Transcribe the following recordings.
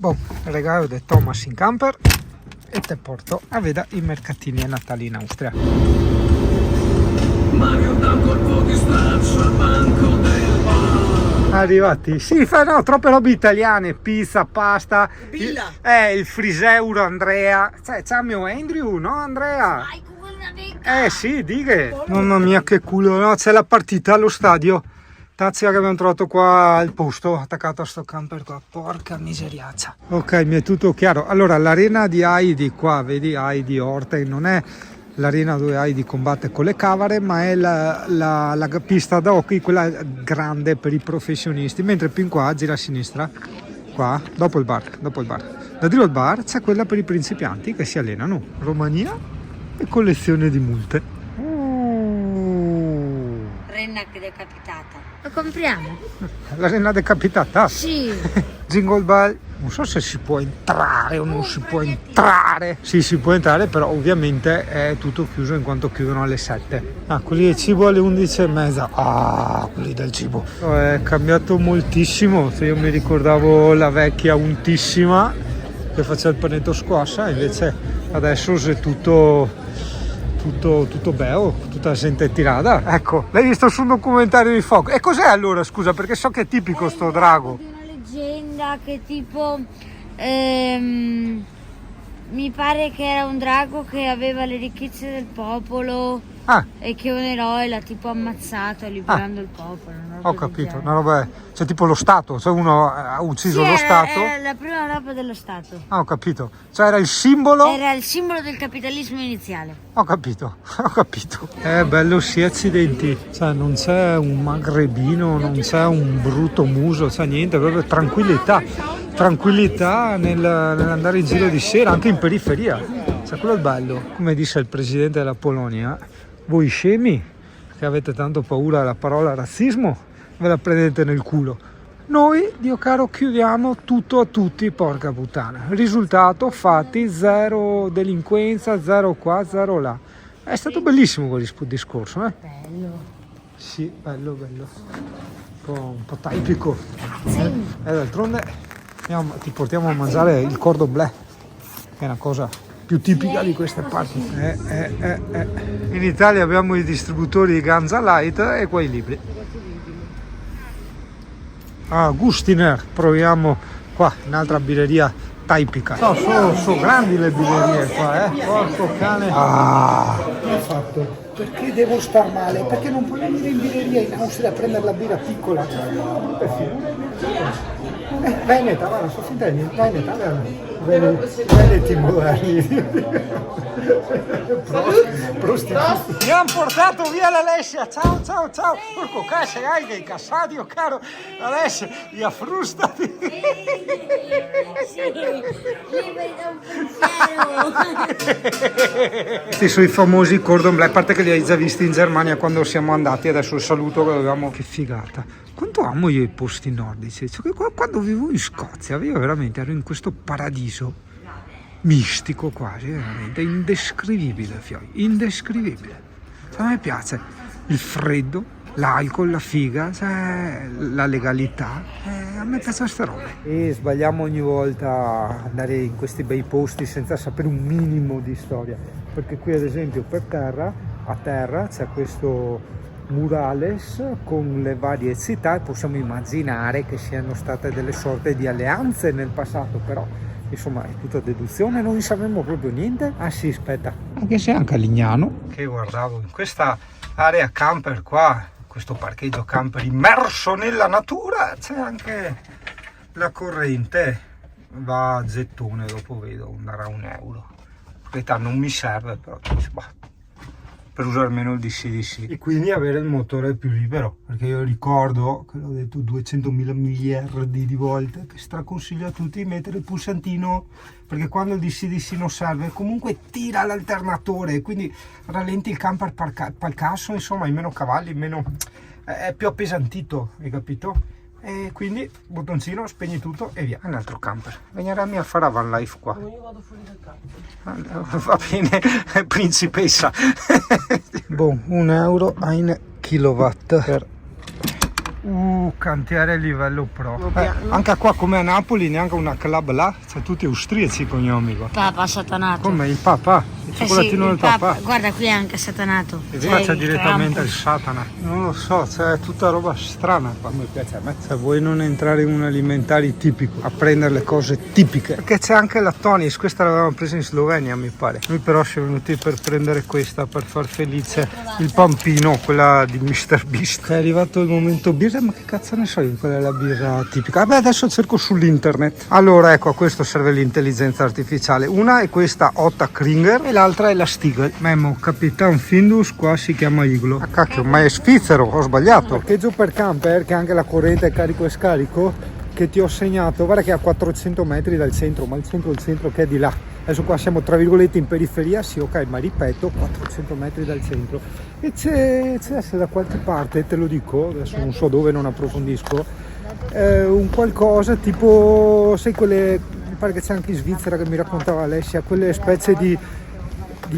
Boh, regalo di Thomas in camper e te porto a vedere i mercatini natali in Austria. Mario dà un colpo di straccio al banco del bar. Arrivati, sì, no, troppe robe italiane, pizza, pasta, il friseuro Andrea, c'è mio Andrew, no Andrea? Sì, dighe. Mamma mia che culo, no? C'è la partita allo stadio. Tazia che abbiamo trovato qua al posto, attaccato a sto camper qua, porca miseriazza. Ok, mi è tutto chiaro. Allora, l'arena di Heidi qua, vedi Heidi Orten, non è l'arena dove Heidi combatte con le cavare, ma è la pista da hockey, quella grande per i professionisti, mentre più in qua, gira a sinistra, qua, dopo il bar. Da dire al bar c'è quella per i principianti che si allenano. Romania e collezione di multe. Renna che è decapitata. Lo compriamo? La renna decapitata? Sì. Jingle bell. Non so se si può entrare o non si può entrare. Sì, si può entrare, però ovviamente è tutto chiuso in quanto chiudono alle 7. Ah, quelli del cibo alle 11:30. Ah, quelli del cibo. È cambiato moltissimo. Se io mi ricordavo la vecchia untissima che faceva il panetto squascia, invece adesso è tutto bello, tutta la gente tirata. Ecco, l'hai visto su un documentario di Fox. E cos'è allora, scusa, perché so che è tipico sto drago. Di una leggenda che tipo mi pare che era un drago che aveva le ricchezze del popolo e che un eroe l'ha tipo ammazzato liberando il popolo. Ho capito, una roba, cioè tipo lo Stato, cioè uno ha ucciso lo Stato. Era la prima roba dello Stato. Ho capito, cioè era il simbolo. Era il simbolo del capitalismo iniziale. Ho capito. È bello sia accidenti, cioè non c'è un magrebino, non c'è un brutto muso, c'è niente, proprio tranquillità nell'andare in giro di sera, anche in periferia. Cioè quello è bello. Come disse il presidente della Polonia, voi scemi che avete tanto paura della parola razzismo, ve la prendete nel culo. Noi, Dio caro, chiudiamo tutto a tutti, porca puttana. Risultato, fatti, zero delinquenza, zero qua, zero là. È stato bellissimo quel discorso, eh? Bello. Sì, bello. Un po' tipico. D'altronde ti portiamo a mangiare il cordon bleu, che è una cosa più tipica di queste parti. In Italia abbiamo i distributori di Ganza Light e quei libri. Gustiner, proviamo qua, un'altra birreria tipica. Sono grandi le birrerie qua, porco cane. Fatto. Perché devo star male? Perché non puoi venire in birreria in Austria a prendere la birra piccola? Veneta, guarda, sto finta di niente. Veneti moderni. Mi hanno portato via l'Alessia, ciao. Porco cazzo, hai dei cassati, caro. Alessia, li affrustati. Questi sono i famosi cordon bleu, a parte che li hai già visti in Germania quando siamo andati, adesso il saluto che avevamo. Che figata. Quanto amo io i posti nordici, cioè, quando vivo in Scozia io veramente ero in questo paradiso mistico quasi, veramente indescrivibile, indescrivibile. Cioè, a me piace il freddo, l'alcol, la figa, cioè, la legalità, a me piace queste robe. E sbagliamo ogni volta a andare in questi bei posti senza sapere un minimo di storia, perché qui ad esempio a terra c'è questo murales con le varie città e possiamo immaginare che siano state delle sorte di alleanze nel passato, però insomma è tutta deduzione, non sappiamo proprio niente. Sì, aspetta, anche se anche a Lignano, che guardavo in questa area camper qua, questo parcheggio camper immerso nella natura, c'è anche la corrente, va a gettone, dopo vedo, darà €1. In realtà non mi serve, però per usare meno il DC e quindi avere il motore più libero, perché io ricordo che l'ho detto 200.000 miliardi di volte che straconsiglio a tutti di mettere il pulsantino, perché quando il DC non serve comunque tira l'alternatore, quindi rallenti il camper pal caso, insomma hai meno cavalli, è più appesantito, hai capito? E quindi bottoncino, spegni tutto e via. Un altro camper. Veniremi a fare a van life qua. Io vado fuori dal camper. Va bene, principessa. Boh, €1 in kilowatt per Cantiere livello pro. Anche qua come a Napoli, neanche una club là, c'è tutti austriaci cognomi qua. Papa satanato. Come il Papa? Il cioccolatino del Papa? Guarda, qui è anche satanato. E qua c'è direttamente il Satana. Non lo so, c'è tutta roba strana qua. Mi piace a me. Se vuoi non entrare in un alimentari tipico, a prendere le cose tipiche. Perché c'è anche la Tonis, questa l'avevamo presa in Slovenia mi pare. Noi però siamo venuti per prendere questa, per far felice il Pampino, quella di Mr. Beast. È arrivato il momento birra, ma che cazzo ne so io qual è la birra tipica? Vabbè, adesso cerco sull'internet. Allora ecco, a questo serve l'intelligenza artificiale. Una è questa Otta Kringer e l'altra è la Stiegel. Memo, Capitan Findus, qua si chiama Iglo. Ah cacchio, ma è svizzero, ho sbagliato. Parcheggio per camper, che anche la corrente è carico e scarico, che ti ho segnato, guarda che è a 400 metri dal centro, ma il centro che è di là. Adesso qua siamo tra virgolette in periferia, sì ok, ma ripeto, 400 metri dal centro. E c'è essere da qualche parte, te lo dico, adesso non so dove, non approfondisco, un qualcosa tipo, sai quelle, mi pare che c'è anche in Svizzera che mi raccontava Alessia, quelle specie di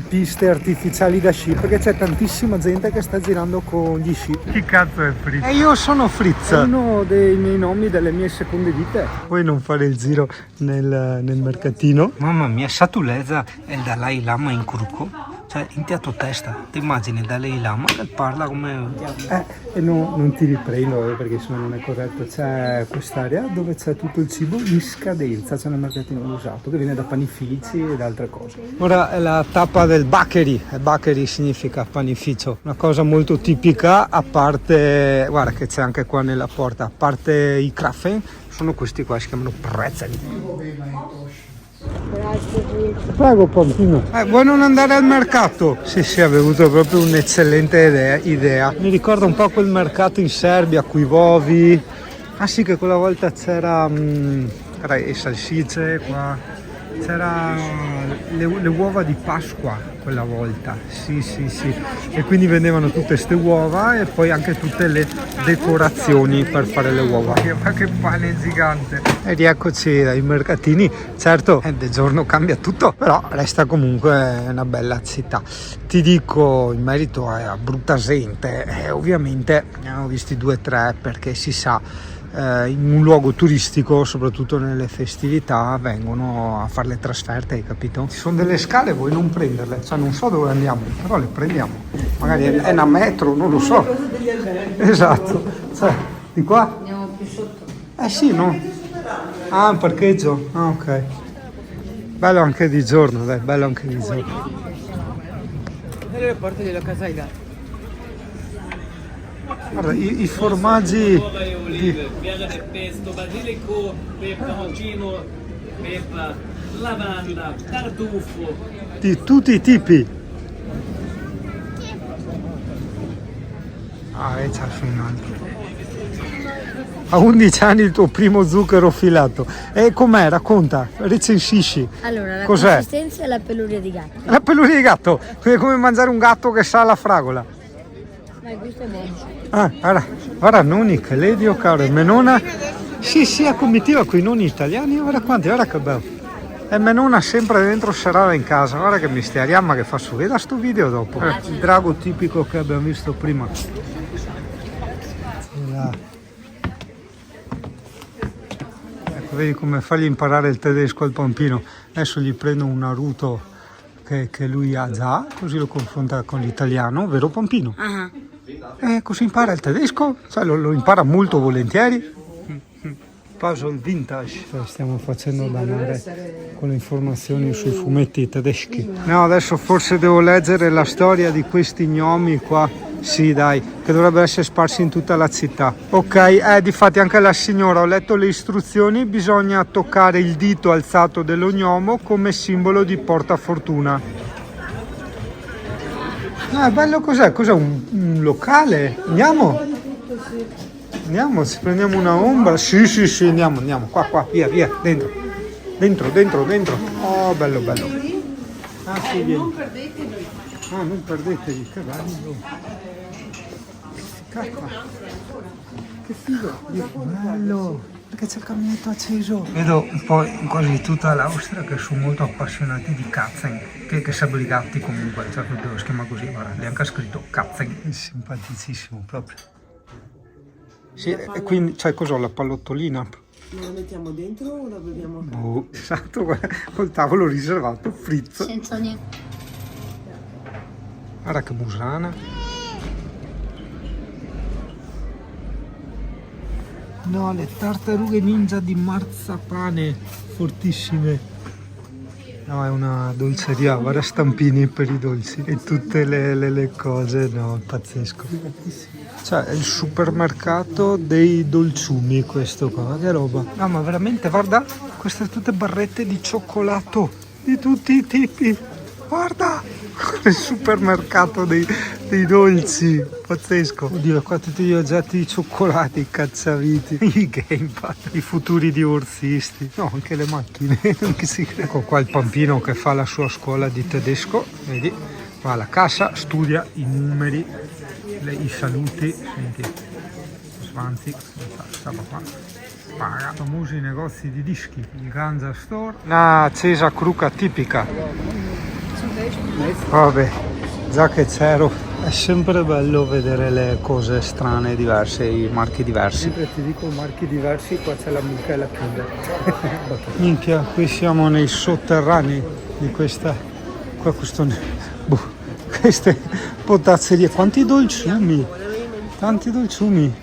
piste artificiali da sci, perché c'è tantissima gente che sta girando con gli sci. Chi cazzo è Fritz? E io sono Fritz, è uno dei miei nomi delle mie seconde vite. Puoi non fare il giro nel mercatino? Mamma mia, Satuleza è il Dalai Lama in Curco. Cioè, in teatro testa, ti immagini Dalai Lama che parla come... e no, non ti riprendo perché insomma non è corretto. C'è quest'area dove c'è tutto il cibo in scadenza, c'è un mercatino usato che viene da panifici e da altre cose. Ora è la tappa del Bakery, e Bakery significa panificio, una cosa molto tipica, a parte, guarda che c'è anche qua nella porta, a parte i Krafen, sono questi qua, si chiamano pretzel. Prego Pampino. Vuoi non andare al mercato? Sì, avevo avuto proprio un'eccellente idea. Mi ricorda un po' quel mercato in Serbia, Kuivovi. Ah sì, che quella volta c'era le salsicce qua. C'era le uova di Pasqua quella volta, sì, e quindi vendevano tutte queste uova e poi anche tutte le decorazioni per fare le uova. Ma che pane gigante! E rieccoci dai mercatini, certo di giorno cambia tutto, però resta comunque una bella città. Ti dico in merito a brutta gente, ovviamente ne ho visti 2 o 3 perché si sa, in un luogo turistico, soprattutto nelle festività, vengono a fare le trasferte, hai capito? Ci sono delle scale, vuoi non prenderle? Cioè non so dove andiamo, però le prendiamo. Magari è una metro, non lo so. Esatto. Cioè, di qua? Andiamo più sotto. Sì, no? Ah, un parcheggio? Ah, ok. Bello anche di giorno, dai, bello anche di giorno. Le porte della casa è là. Guarda, i formaggi Viaggio del pesto, basilico, peperoncino, peppa, lavanda, tartufo. di tutti i tipi. E c'è un altro. A 11 anni il tuo primo zucchero filato. E com'è? Racconta, recensisci. Allora, la Cos'è? consistenza è la peluria di gatto. La peluria di gatto, è come mangiare un gatto che sa la fragola. Ma il gusto è buono. Guarda nonni che ledio caro, menona. Sì, a comitiva con i nonni italiani, guarda quanti, guarda che bello. E menona sempre dentro serrava in casa, guarda che misteriamma che fa su, veda sto video dopo. Il drago tipico che abbiamo visto prima. Ecco, vedi come fargli imparare il tedesco al Pampino. Adesso gli prendo un Naruto che lui ha già, così lo confronta con l'italiano, vero Pampino? Così impara il tedesco, cioè, lo impara molto volentieri. Puzzle vintage. Stiamo facendo da mare con le informazioni sui fumetti tedeschi. No, adesso forse devo leggere la storia di questi gnomi qua. Sì, dai, che dovrebbero essere sparsi in tutta la città. Ok, difatti anche la signora, ho letto le istruzioni, bisogna toccare il dito alzato dello gnomo come simbolo di portafortuna. Bello, cos'è? Cos'è un locale? Andiamo? Andiamo, ci prendiamo una ombra. Sì, andiamo. Qua, via, dentro. Dentro. Oh, bello. Sì, vieni. Non perdetevi, che bello. Cacca. Che figo. Bello. Perché c'è il caminetto acceso. Vedo un po' quasi tutta l'Austria che sono molto appassionati di Katzen, che sarebbero i gatti comunque, cioè proprio lo schema così, guarda, lì anche ha scritto Katzen. È simpaticissimo proprio. Sì, e quindi, cioè, cos'ho, la pallottolina? La mettiamo dentro o la beviamo? Oh, esatto, col tavolo riservato, frizzo. Senza niente. Guarda che musana. No, le tartarughe ninja di marzapane, fortissime. No, è una dolceria, guarda stampini per i dolci e tutte le cose, no, pazzesco. Cioè, è il supermercato dei dolciumi questo qua, che roba. No, ma veramente, guarda, queste tutte barrette di cioccolato, di tutti i tipi. Guarda, il supermercato dei dolci, pazzesco. Oddio, qua tutti gli oggetti di cioccolati, i cacciaviti, i gamepad, i futuri divorzisti. No, anche le macchine, non che si crede. Ecco qua il Pampino che fa la sua scuola di tedesco, vedi? Va alla cassa, studia i numeri, i saluti, senti, Svanzi, stava qua. Paga. Famosi negozi di dischi, il Ganza Store. Una accesa cruca tipica. Vabbè, già che c'ero, è sempre bello vedere le cose strane, diverse, i marchi diversi. Sempre ti dico marchi diversi, qua c'è la mucca e la Kinder. Minchia, qui siamo nei sotterranei di questa, qua queste potazzerie. Quanti dolciumi, tanti dolciumi.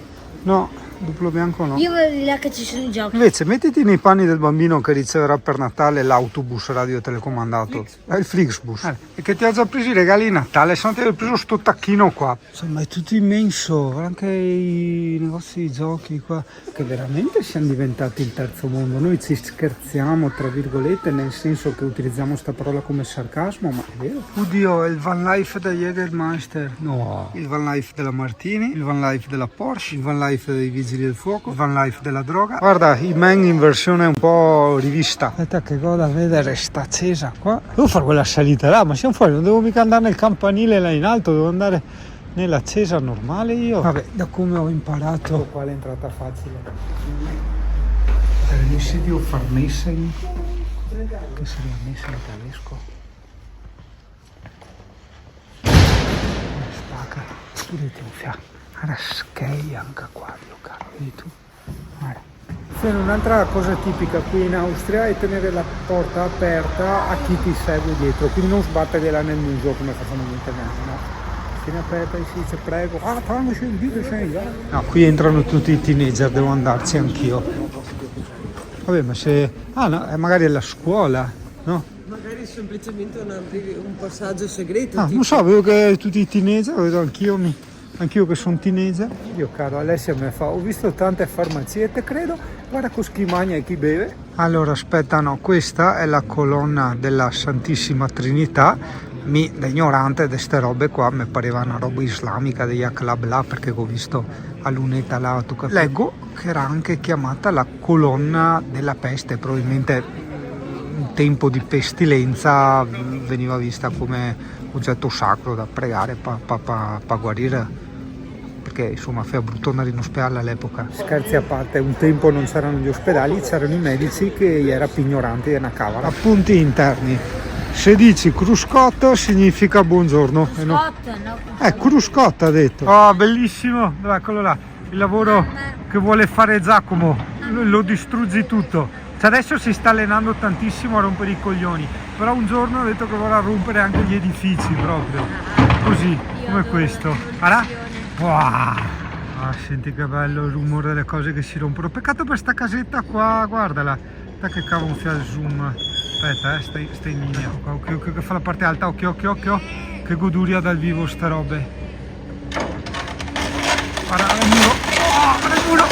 No, duplo bianco no. Io vedo di là che ci sono i giochi. Invece mettiti nei panni del bambino che riceverà per Natale l'autobus radio telecomandato. È il Flixbus. E che ti ha già preso i regali di Natale, se no ti avevi preso sto tacchino qua. Insomma è tutto immenso, anche i negozi di giochi qua. Che veramente siamo diventati il terzo mondo. Noi ci scherziamo tra virgolette, nel senso che utilizziamo sta parola come sarcasmo, ma è vero. Oddio, è il Van Life da Jägermeister. No. Il Van Life della Martini, il Van Life della Porsche, il Van Life dei Vigili del Fuoco, il Van Life della droga. Guarda, i men in versione un po' rivista. Aspetta che goda a vedere sta accesa qua. Devo fare quella salita là, ma siamo fuori, non devo mica andare nel campanile là in alto, devo andare nell'accesa normale io. Vabbè, da come ho imparato. Qua l'entrata facile. Permessi di farmessing. Che seria messa in tedesco. Spacca. Tu devi fianco. Guarda, skei anche qua, Dio caro, vedi tu? Guarda. Un'altra cosa tipica qui in Austria è tenere la porta aperta a chi ti segue dietro, quindi non sbattergliela nel muso come facciamo noi italiani, no? Tieni aperta e si dice prego, tanto sei, no, qui entrano tutti i teenager, devo andarci anch'io. Vabbè, ma se... no, magari è la scuola, no? Magari semplicemente un passaggio segreto. Tipo... non so, vedo che tutti i teenager, vedo anch'io che sono teenager. Io caro Alessia mi fa, ho visto tante farmacie, te credo, guarda con chi mangia e chi beve. Allora aspetta, no, questa è la colonna della Santissima Trinità. Da ignorante di ste robe qua mi pareva una roba islamica degli Club là, perché ho visto a lunetta là, leggo che era anche chiamata la colonna della peste, probabilmente in tempo di pestilenza veniva vista come oggetto sacro da pregare per guarire, perché insomma fa brutto andare in ospedale all'epoca. Scherzi a parte, un tempo non c'erano gli ospedali, c'erano i medici che era più ignoranti di una cavara. Appunti interni: se dici cruscotto significa buongiorno. Cruscotto ha detto. Oh, bellissimo, eccolo là, il lavoro che vuole fare Giacomo, lo distruggi tutto. Adesso si sta allenando tantissimo a rompere i coglioni, però un giorno ha detto che vorrà rompere anche gli edifici proprio, così, come questo. Wow. Senti che bello il rumore delle cose che si rompono. Peccato per sta casetta qua, guardala. Guarda che cavolo fia il zoom. Aspetta, stai in linea. Occhio, che fa la parte alta, occhio. Che goduria dal vivo ste robe. Guarda il muro. Guarda il muro.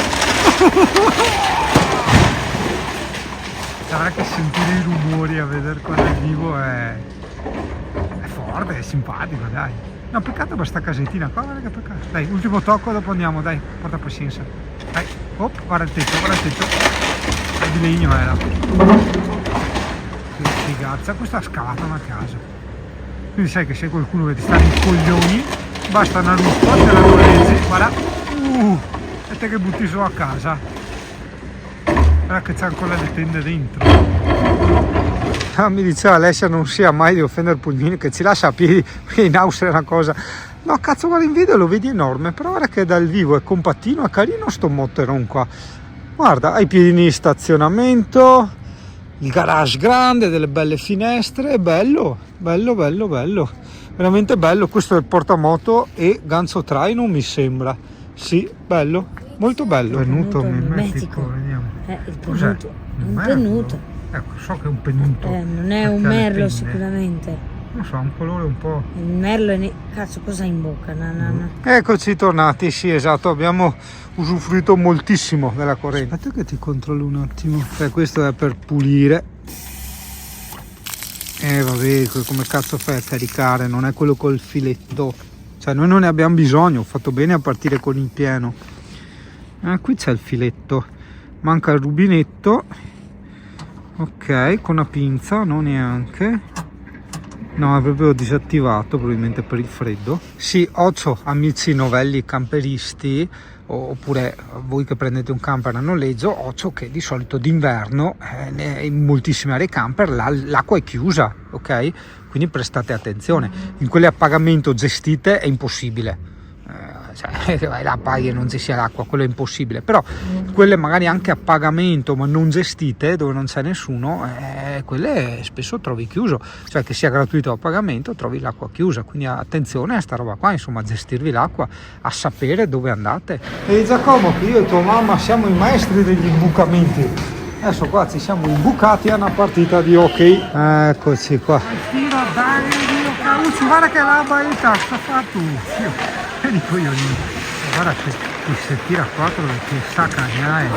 Guarda che sentire i rumori a vedere qua dal vivo è forte, è simpatico, dai. No, peccato per sta casettina qua, guarda che peccato. Dai, ultimo tocco, dopo andiamo, dai, porta pazienza. Dai, guarda il tetto. È di legno era. Che figazza, questa ha scavato una casa. Quindi sai che se qualcuno che ti sta nei coglioni, basta una ruspa, te la noleggi, guarda. E te che butti su a casa. Guarda che c'è ancora le tende dentro. mi diceva Alessia non sia mai di offendere il pulmino che ci lascia a piedi, perché in Austria è una cosa. No, cazzo, guarda, in video lo vedi enorme, però guarda che dal vivo è compattino, è carino sto motorhome qua. Guarda, ha i piedini di stazionamento, il garage grande, delle belle finestre, bello, veramente bello. Questo è il portamoto e ganzo traino, mi sembra. Sì, bello, molto bello. Pennuto mimetico, vediamo. Il pennuto, è un pennuto. Ecco, so che è un pennuto. Non è un merlo sicuramente. Non so, un colore un po'. Il merlo è cazzo, cosa ha in bocca? No. Eccoci tornati, sì, esatto, abbiamo usufruito moltissimo della corrente. Aspetta che ti controllo un attimo. Questo è per pulire. Vabbè, come cazzo fai a caricare? Non è quello col filetto. Cioè, noi non ne abbiamo bisogno, ho fatto bene a partire con il pieno. Qui c'è il filetto. Manca il rubinetto. Ok, con una pinza, non neanche. No, è proprio disattivato, probabilmente per il freddo. Sì, occhio, amici novelli camperisti, oppure voi che prendete un camper a noleggio, occhio che di solito d'inverno in moltissime aree camper l'acqua è chiusa, ok? Quindi prestate attenzione. In quelle a pagamento gestite è impossibile. Vai là, paghi e non ci sia l'acqua, quello è impossibile. Però quelle magari anche a pagamento ma non gestite, dove non c'è nessuno, quelle spesso trovi chiuso, cioè che sia gratuito o a pagamento trovi l'acqua chiusa. Quindi attenzione a sta roba qua, insomma, a gestirvi l'acqua, a sapere dove andate. E Giacomo, che io e tua mamma siamo i maestri degli imbucamenti. Adesso qua ci siamo imbucati a una partita di hockey. Eccoci qua. Guarda che la baita sta fatto. E dico io, guarda che si tira a 4 perché sa cagnare.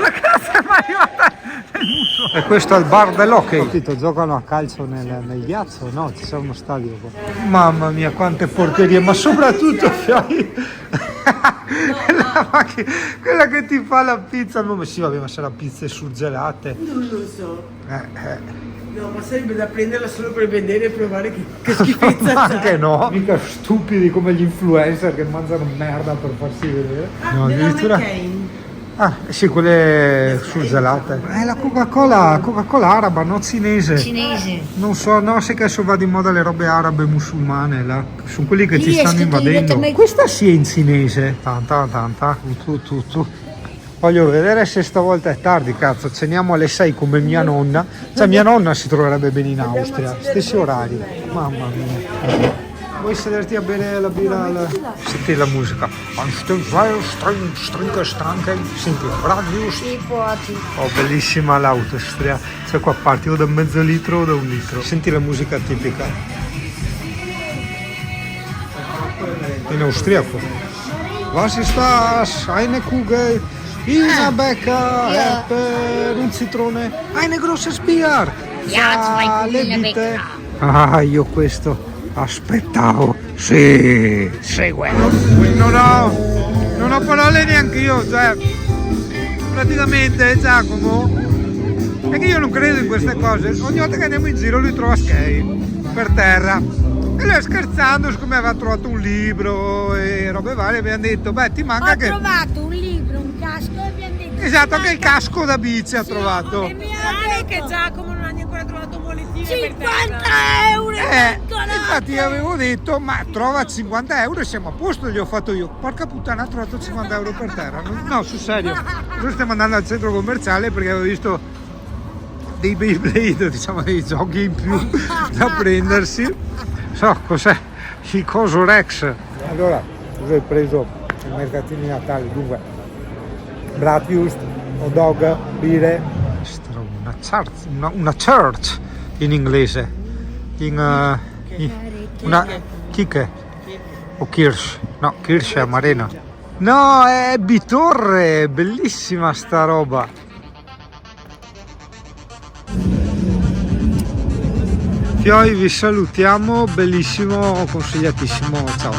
La cazzo è mai arrivata nel muso. E questo è il bar dell'hockey. Capito, giocano a calcio nel ghiaccio? No, ci sono uno stadio qua. Mamma mia, quante porcherie, ma soprattutto quella che ti fa la pizza. No, sì, vabbè, ma se la pizza è surgelate. Non lo so. No, ma sarebbe da prenderla solo per vedere e provare che schifezza Ma c'è. anche no, mica stupidi come gli influencer che mangiano merda per farsi vedere. No, addirittura. Sì, quelle surgelate. È la Coca-Cola araba, no cinese. Cinese. Non so, no, sai che adesso va di moda le robe arabe musulmane là. Sono quelli che Lì ci è stanno scritto invadendo. direttamente- Questa sì è in cinese. Tanta. Tu. Voglio vedere se stavolta è tardi, cazzo, ceniamo alle 6 come mia nonna. Cioè mia nonna si troverebbe bene in Austria, stessi orari. Mamma mia. Vuoi sederti a bere la birra? Senti la musica. Senti, Radius. Oh, bellissima l'Austria. Cioè qua parti o da mezzo litro o da un litro. Senti la musica tipica. In austriaco. Was ist das? Eine Kugel. Una becca per un citrone. Eine großes Bier. Le vite. Io questo aspettavo. Sì, segue. Non ho parole neanche io, cioè praticamente Giacomo è che io non credo in queste cose. Ogni volta che andiamo in giro lui trova skate per terra. E lui scherzando, siccome aveva trovato un libro e robe varie, abbiamo detto, beh, ti manca Ho che... trovato un libro, un casco e abbiamo detto... Esatto, anche il casco da bici ha trovato. E mi ha detto che Giacomo non ha ancora trovato un bollettino per 50 terra. euro! Infatti avevo detto, ma trova 50 euro e siamo a posto, gli ho fatto io. Porca puttana, ha trovato 50 euro per terra. No, sul serio. Noi stiamo andando al centro commerciale perché avevo visto dei Beyblade, diciamo dei giochi in più da prendersi. So, cos'è? Il coso Rex. Allora, cosa hai preso il mercatino di Natale? Dunque, bratwurst, hot dog, birre. Una church in inglese. Una Kike o Kirsch. No, Kirsch è amarena. No, è Bitorre, bellissima sta roba. Poi vi salutiamo, bellissimo, consigliatissimo, ciao.